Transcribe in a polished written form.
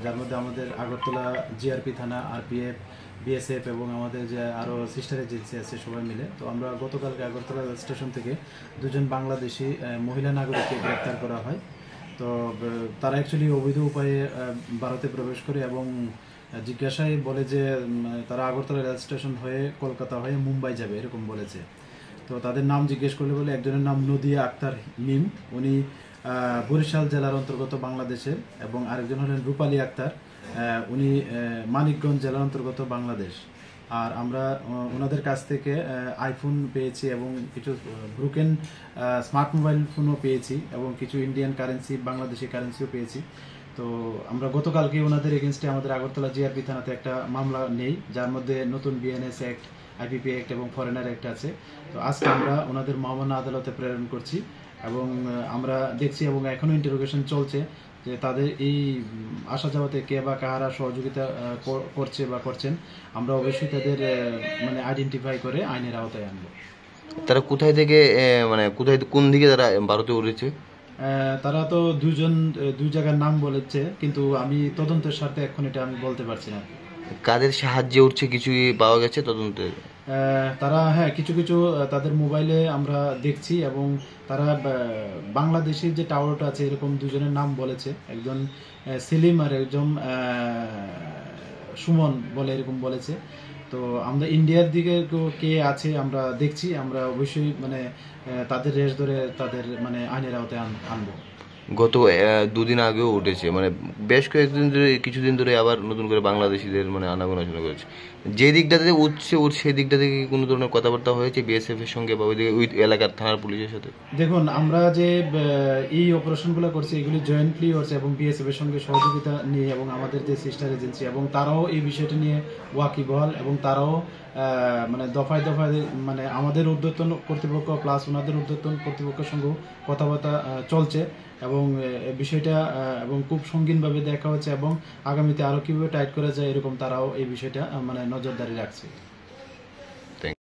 যার মধ্যে আমাদের আগরতলা জিআরপি থানা, আরপিএফ, বিএসএফ এবং আমাদের যে আরও সিস্টার এজেন্সি আছে সবাই মিলে। তো আমরা গতকালকে আগরতলা স্টেশন থেকে দুজন বাংলাদেশি মহিলা নাগরিককে গ্রেপ্তার করা হয়। তো তারা অ্যাকচুয়ালি অবৈধ উপায়ে ভারতে প্রবেশ করে এবং জিজ্ঞাসায় বলে যে তারা আগরতলা রেল স্টেশন হয়ে কলকাতা হয়ে মুম্বাই যাবে এরকম বলেছে। তো তাদের নাম জিজ্ঞেস করলে বলে একজনের নাম নদিয়া আক্তার মিম, উনি বরিশাল জেলার অন্তর্গত বাংলাদেশের, এবং আরেকজন হলেন রূপালী আক্তার, উনি মানিকগঞ্জ জেলার অন্তর্গত বাংলাদেশ। আর আমরা ওনাদের কাছ থেকে আইফোন পেয়েছি এবং কিছু ব্রুকেন স্মার্ট মোবাইল ফোনও পেয়েছি এবং কিছু ইন্ডিয়ান কারেন্সি, বাংলাদেশি কারেন্সিও পেয়েছি। তো আমরা গতকালকে ওনাদের এগেনস্টে আমাদের আগরতলা জিআরপি থানাতে একটা মামলা নেই, যার মধ্যে নতুন বিএনএস অ্যাক্ট, আইপিপি অ্যাক্ট এবং ফরেনার অ্যাক্ট আছে। তো আজকে আমরা ওনাদের মহামান্য আদালতে প্রেরণ করছি এবং আমরা দেখছি এবং এখনও ইন্টারোগেশন চলছে যে তাদের এই আসা যাওয়াতে কে বা কাহারা সহযোগিতা করছে বা করছেন। আমরা অবশ্যই তাদের মানে আইডেন্টিফাই করে আইনের আওতায় আনবো। তারা কোথায় থেকে মানে কোথায় কোন দিকে তারা ভারতে উঠেছে? তারা তো দুই জায়গার নাম বলেছে, কিন্তু আমি তদন্তের স্বার্থে এখন এটা আমি বলতে পারছি না। কাদের সাহায্যে উঠছে কিছুই পাওয়া গেছে তদন্তে? তারা কিছু কিছু তাদের মোবাইলে আমরা দেখছি এবং তারা বাংলাদেশের যে টাওয়ারটা আছে এরকম দুজনের নাম বলেছে, একজন সেলিম আর একজন সুমন বলে এরকম বলেছে। তো আমরা ইন্ডিয়ার দিকে কে আছে আমরা দেখছি, আমরা অবশ্যই মানে তাদের রেস ধরে তাদের মানে আইনের আওতায় আনবো। গত দুদিন আগেও উঠেছে, মানে বেশ কয়েকদিন ধরে, কিছুদিন ধরে আবার নতুন করে বাংলাদেশিদের মানে আনাগোনা শুরু করেছে। যে দিকটাতে উঠছে সেই দিকটা থেকে কোনো ধরনের কথাবার্তা হয়েছে বিএসএফ এর সঙ্গে বা ওই এলাকার থানার পুলিশের সাথে? দেখুন, আমরা যে এই অপারেশনগুলো করছি এগুলি জয়েন্টলি হচ্ছে এবং বিএসএফ এর সঙ্গে সহযোগিতা নিয়ে এবং আমাদের যে সিস্টার এজেন্সি এবং তারাও এই বিষয়টি নিয়ে ওয়াকিবহাল এবং তারাও মানে দফায় দফায় মানে আমাদের ঊর্ধ্বতন কর্তৃপক্ষ প্লাস ওনাদের ঊর্ধ্বতন কর্তৃপক্ষের সঙ্গেও কথাবার্তা চলছে এবং বিষয়টা এবং খুব সঙ্গীনভাবে দেখা হচ্ছে এবং আগামীতে আরও কীভাবে টাইট করা যায় এরকম তারাও এই বিষয়টা মানে নজরদারি রাখছে।